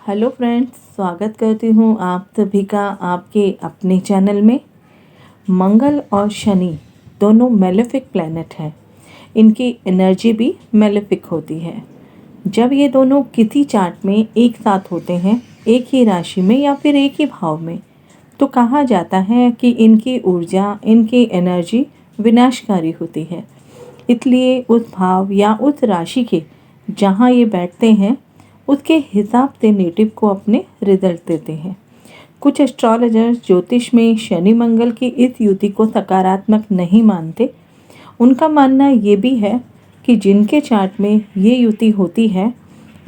Hello friends, स्वागत करती हूँ आप सभी का आपके अपने चैनल में। मंगल और शनि दोनों मेलेफिक प्लैनेट हैं। इनकी एनर्जी भी मेलेफिक होती है। जब ये दोनों किसी चार्ट में एक साथ होते हैं, एक ही राशि में या फिर एक ही भाव में, तो कहा जाता है कि इनकी ऊर्जा, इनकी एनर्जी विनाशकारी होती है। इसलिए उस भाव या उस राशि के जहाँ ये बैठते हैं उसके हिसाब से नेटिव को अपने रिजल्ट देते हैं। कुछ एस्ट्रोलॉजर्स ज्योतिष में शनि मंगल की इस युति को सकारात्मक नहीं मानते। उनका मानना ये भी है कि जिनके चार्ट में ये युति होती है,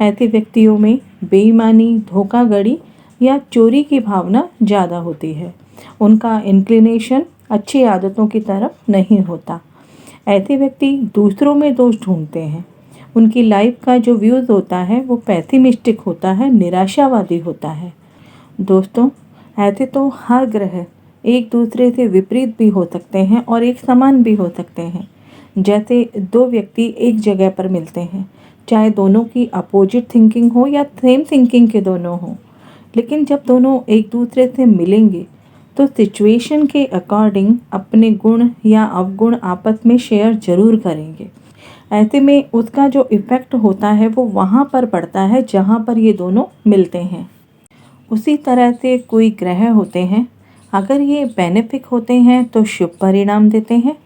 ऐसे व्यक्तियों में बेईमानी, धोखाधड़ी या चोरी की भावना ज़्यादा होती है। उनका इंक्लिनेशन अच्छी आदतों की तरफ नहीं होता। ऐसे व्यक्ति दूसरों में दोष ढूंढते हैं। उनकी लाइफ का जो व्यूज़ होता है वो पैसिमिस्टिक होता है, निराशावादी होता है। दोस्तों, ऐसे तो हर ग्रह एक दूसरे से विपरीत भी हो सकते हैं और एक समान भी हो सकते हैं। जैसे दो व्यक्ति एक जगह पर मिलते हैं, चाहे दोनों की अपोजिट थिंकिंग हो या सेम थिंकिंग के दोनों हों, लेकिन जब दोनों एक दूसरे से मिलेंगे तो सिचुएशन के अकॉर्डिंग अपने गुण या अवगुण आपस में शेयर ज़रूर करेंगे। ऐसे में उसका जो इफ़ेक्ट होता है वो वहाँ पर पड़ता है जहाँ पर ये दोनों मिलते हैं। उसी तरह से कोई ग्रह होते हैं, अगर ये बेनिफिक होते हैं तो शुभ परिणाम देते हैं,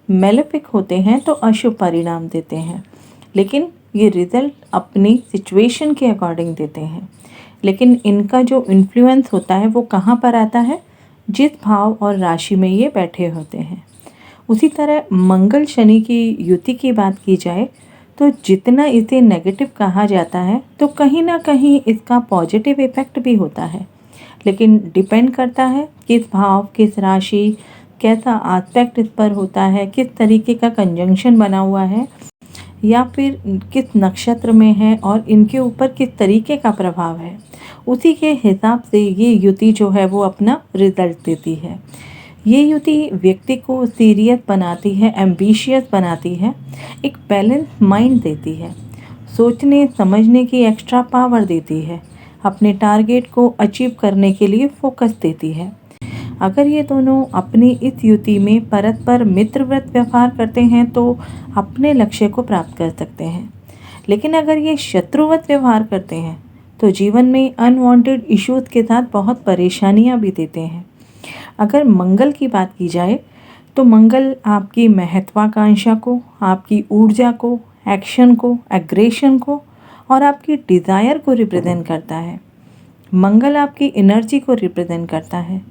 मेलेफिक होते हैं तो अशुभ परिणाम देते हैं। लेकिन ये रिज़ल्ट अपनी सिचुएशन के अकॉर्डिंग देते हैं। लेकिन इनका जो इन्फ्लुएंस होता है वो कहाँ पर आता है? जिस भाव और राशि में ये बैठे होते हैं। उसी तरह मंगल शनि की युति की बात की जाए तो जितना इसे नेगेटिव कहा जाता है तो कहीं ना कहीं इसका पॉजिटिव इफ़ेक्ट भी होता है। लेकिन डिपेंड करता है किस भाव, किस राशि, कैसा आस्पेक्ट इस पर होता है, किस तरीके का कंजंक्शन बना हुआ है या फिर किस नक्षत्र में है और इनके ऊपर किस तरीके का प्रभाव है। उसी के हिसाब से ये युति जो है वो अपना रिजल्ट देती है। ये युति व्यक्ति को सीरियस बनाती है, एम्बिशियस बनाती है, एक बैलेंस माइंड देती है, सोचने समझने की एक्स्ट्रा पावर देती है, अपने टारगेट को अचीव करने के लिए फोकस देती है। अगर ये दोनों अपनी इस युति में परस्पर मित्रवत व्यवहार करते हैं तो अपने लक्ष्य को प्राप्त कर सकते हैं। लेकिन अगर ये शत्रुवत व्यवहार करते हैं तो जीवन में अनवांटेड इश्यूज़ के साथ बहुत परेशानियां भी देते हैं। अगर मंगल की बात की जाए तो मंगल आपकी महत्वाकांक्षा को, आपकी ऊर्जा को, एक्शन को, एग्रेशन को और आपकी डिज़ायर को रिप्रेजेंट करता है। मंगल आपकी एनर्जी को रिप्रेजेंट करता है,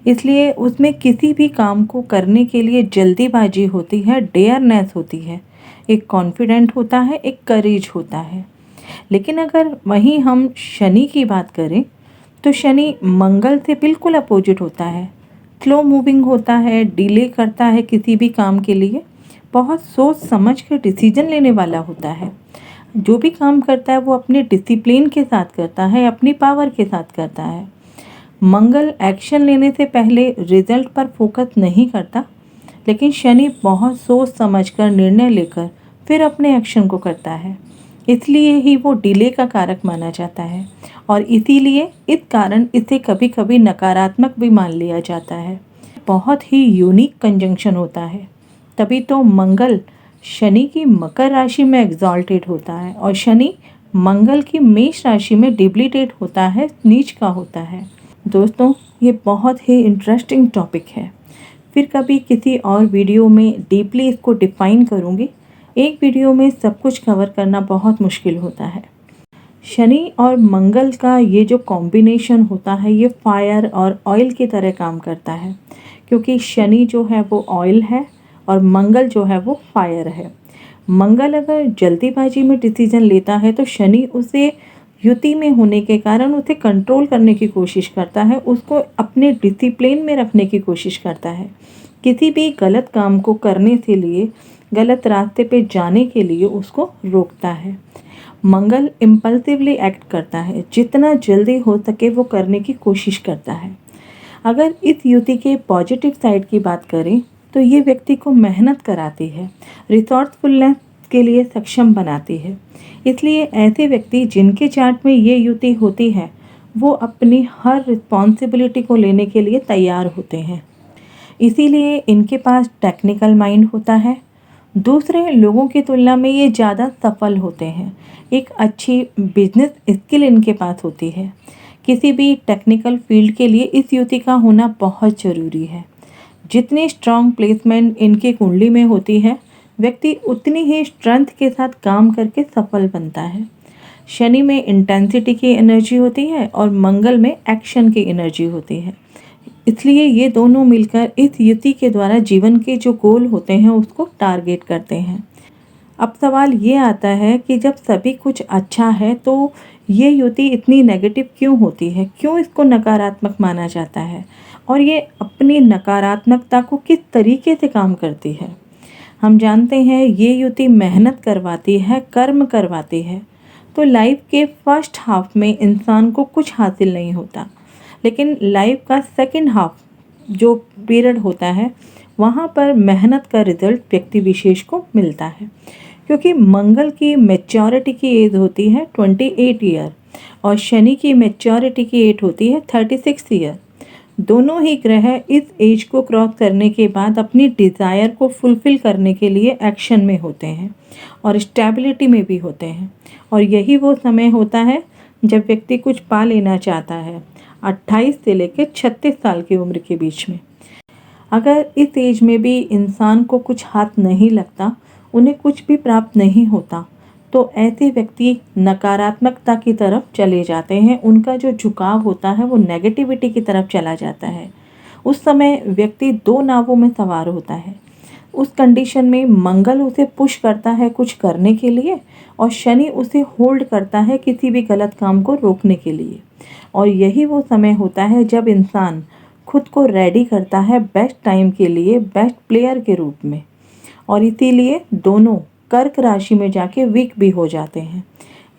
इसलिए उसमें किसी भी काम को करने के लिए जल्दीबाजी होती है, डेयरनेस होती है, एक कॉन्फिडेंट होता है, एक करेज होता है। लेकिन अगर वहीं हम शनि की बात करें तो शनि मंगल से बिल्कुल अपोजिट होता है। स्लो मूविंग होता है, डिले करता है किसी भी काम के लिए, बहुत सोच समझ कर डिसीजन लेने वाला होता है। जो भी काम करता है वो अपने डिसिप्लिन के साथ करता है, अपनी पावर के साथ करता है। मंगल एक्शन लेने से पहले रिजल्ट पर फोकस नहीं करता, लेकिन शनि बहुत सोच समझ कर निर्णय लेकर फिर अपने एक्शन को करता है। इसलिए ही वो डिले का कारक माना जाता है और इसीलिए इस कारण इसे कभी कभी नकारात्मक भी मान लिया जाता है। बहुत ही यूनिक कंजंक्शन होता है। तभी तो मंगल शनि की मकर राशि में एग्जॉल्टेड होता है और शनि मंगल की मेष राशि में डिब्लिटेट होता है, नीच का होता है। दोस्तों, ये बहुत ही इंटरेस्टिंग टॉपिक है। फिर कभी किसी और वीडियो में डीपली इसको डिफाइन करूँगी। एक वीडियो में सब कुछ कवर करना बहुत मुश्किल होता है। शनि और मंगल का ये जो कॉम्बिनेशन होता है ये फायर और ऑयल की तरह काम करता है, क्योंकि शनि जो है वो ऑयल है और मंगल जो है वो फायर है। मंगल अगर जल्दीबाजी में डिसीजन लेता है तो शनि उसे युति में होने के कारण उसे कंट्रोल करने की कोशिश करता है, उसको अपने डिसिप्लिन में रखने की कोशिश करता है, किसी भी गलत काम को करने के लिए, गलत रास्ते पे जाने के लिए उसको रोकता है। मंगल इम्पल्सिवली एक्ट करता है, जितना जल्दी हो सके वो करने की कोशिश करता है। अगर इस युति के पॉजिटिव साइड की बात करें तो ये व्यक्ति को मेहनत कराती है, रिसोर्सफुलनेस के लिए सक्षम बनाती है। इसलिए ऐसे व्यक्ति जिनके चार्ट में ये युति होती है वो अपनी हर रिस्पॉन्सिबिलिटी को लेने के लिए तैयार होते हैं। इसीलिए इनके पास टेक्निकल माइंड होता है। दूसरे लोगों की तुलना में ये ज़्यादा सफल होते हैं। एक अच्छी बिजनेस स्किल इनके पास होती है। किसी भी टेक्निकल फील्ड के लिए इस युति का होना बहुत ज़रूरी है। जितनी स्ट्रॉन्ग प्लेसमेंट इनकी कुंडली में होती है, व्यक्ति उतनी ही स्ट्रेंथ के साथ काम करके सफल बनता है। शनि में इंटेंसिटी की एनर्जी होती है और मंगल में एक्शन की एनर्जी होती है। इसलिए ये दोनों मिलकर इस युति के द्वारा जीवन के जो गोल होते हैं उसको टारगेट करते हैं। अब सवाल ये आता है कि जब सभी कुछ अच्छा है तो ये युति इतनी नेगेटिव क्यों होती है, क्यों इसको नकारात्मक माना जाता है और ये अपनी नकारात्मकता को किस तरीके से काम करती है। हम जानते हैं ये युति मेहनत करवाती है, कर्म करवाती है। तो लाइफ के फर्स्ट हाफ में इंसान को कुछ हासिल नहीं होता, लेकिन लाइफ का सेकंड हाफ जो पीरियड होता है वहाँ पर मेहनत का रिजल्ट व्यक्ति विशेष को मिलता है। क्योंकि मंगल की मैच्योरिटी की एज होती है 28 ईयर और शनि की मैच्योरिटी की एज होती है 36 ईयर। दोनों ही ग्रह इस एज को क्रॉस करने के बाद अपनी डिज़ायर को फुलफ़िल करने के लिए एक्शन में होते हैं और स्टेबिलिटी में भी होते हैं। और यही वो समय होता है जब व्यक्ति कुछ पा लेना चाहता है, 28 से लेकर 36 साल की उम्र के बीच में। अगर इस एज में भी इंसान को कुछ हाथ नहीं लगता, उन्हें कुछ भी प्राप्त नहीं होता, तो ऐसे व्यक्ति नकारात्मकता की तरफ चले जाते हैं। उनका जो झुकाव होता है वो नेगेटिविटी की तरफ चला जाता है। उस समय व्यक्ति दो नावों में सवार होता है। उस कंडीशन में मंगल उसे पुश करता है कुछ करने के लिए और शनि उसे होल्ड करता है किसी भी गलत काम को रोकने के लिए। और यही वो समय होता है जब इंसान खुद को रेडी करता है बेस्ट टाइम के लिए, बेस्ट प्लेयर के रूप में। और इसीलिए दोनों कर्क राशि में जाके वीक भी हो जाते हैं।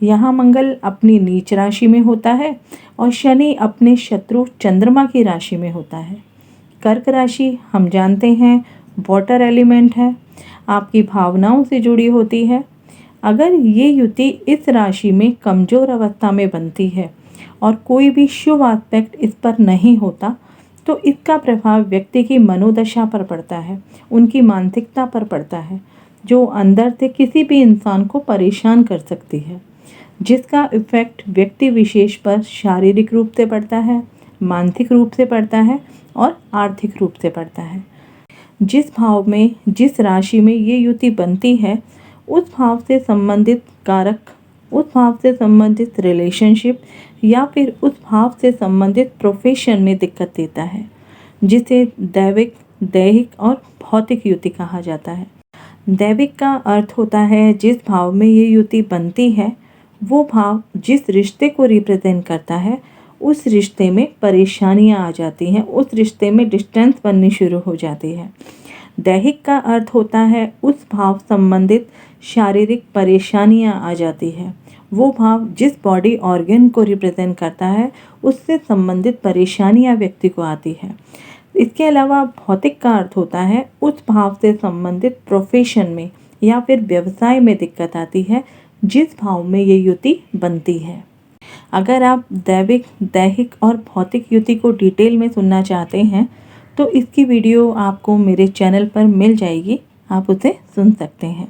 यहाँ मंगल अपनी नीच राशि में होता है और शनि अपने शत्रु चंद्रमा की राशि में होता है। कर्क राशि हम जानते हैं वाटर एलिमेंट है, आपकी भावनाओं से जुड़ी होती है। अगर ये युति इस राशि में कमज़ोर अवस्था में बनती है और कोई भी शुभ एस्पेक्ट इस पर नहीं होता, तो इसका प्रभाव व्यक्ति की मनोदशा पर पड़ता है, उनकी मानसिकता पर पड़ता है, जो अंदर से किसी भी इंसान को परेशान कर सकती है, जिसका इफ़ेक्ट व्यक्ति विशेष पर शारीरिक रूप से पड़ता है, मानसिक रूप से पड़ता है और आर्थिक रूप से पड़ता है। जिस भाव में, जिस राशि में ये युति बनती है, उस भाव से संबंधित कारक, उस भाव से संबंधित रिलेशनशिप या फिर उस भाव से संबंधित प्रोफेशन में दिक्कत देता है, जिसे दैविक, दैहिक और भौतिक युति कहा जाता है। दैविक का अर्थ होता है जिस भाव में ये युति बनती है वो भाव जिस रिश्ते को रिप्रेजेंट करता है, उस रिश्ते में परेशानियां आ जाती हैं, उस रिश्ते में डिस्टेंस बननी शुरू हो जाती है। दैहिक का अर्थ होता है उस भाव संबंधित शारीरिक परेशानियां आ जाती है। वो भाव जिस बॉडी ऑर्गन को रिप्रेजेंट करता है उससे संबंधित परेशानियां व्यक्ति को आती है। इसके अलावा भौतिक का अर्थ होता है उस भाव से संबंधित प्रोफेशन में या फिर व्यवसाय में दिक्कत आती है जिस भाव में ये युति बनती है। अगर आप दैविक, दैहिक और भौतिक युति को डिटेल में सुनना चाहते हैं तो इसकी वीडियो आपको मेरे चैनल पर मिल जाएगी, आप उसे सुन सकते हैं।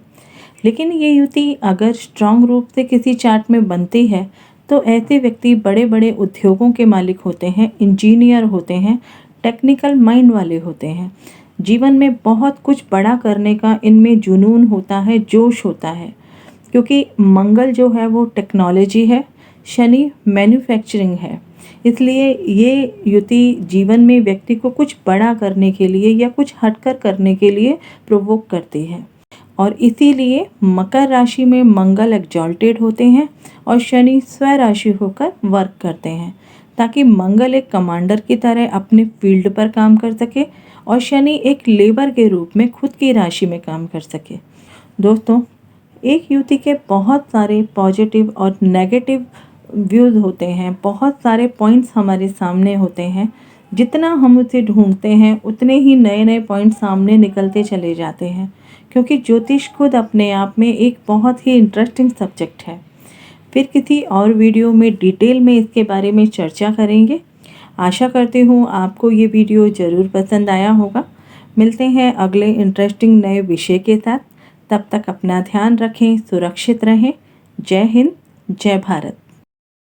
लेकिन ये युति अगर स्ट्रांग रूप से किसी चार्ट में बनती है तो ऐसे व्यक्ति बड़े बड़े उद्योगों के मालिक होते हैं, इंजीनियर होते हैं, टेक्निकल माइंड वाले होते हैं। जीवन में बहुत कुछ बड़ा करने का इनमें जुनून होता है, जोश होता है। क्योंकि मंगल जो है वो टेक्नोलॉजी है, शनि मैन्युफैक्चरिंग है। इसलिए ये युति जीवन में व्यक्ति को कुछ बड़ा करने के लिए या कुछ हटकर करने के लिए प्रोवोक करती है। और इसीलिए मकर राशि में मंगल एग्जॉल्टेड होते हैं और शनि स्वराशि होकर वर्क करते हैं, ताकि मंगल एक कमांडर की तरह अपने फील्ड पर काम कर सके और शनि एक लेबर के रूप में खुद की राशि में काम कर सके। दोस्तों, एक युति के बहुत सारे पॉजिटिव और नेगेटिव व्यूज़ होते हैं, बहुत सारे पॉइंट्स हमारे सामने होते हैं। जितना हम उसे ढूंढते हैं उतने ही नए नए पॉइंट सामने निकलते चले जाते हैं, क्योंकि ज्योतिष खुद अपने आप में एक बहुत ही इंटरेस्टिंग सब्जेक्ट है। फिर किसी और वीडियो में डिटेल में इसके बारे में चर्चा करेंगे। आशा करती हूँ आपको ये वीडियो ज़रूर पसंद आया होगा। मिलते हैं अगले इंटरेस्टिंग नए विषय के साथ। तब तक अपना ध्यान रखें, सुरक्षित रहें। जय हिंद, जय भारत।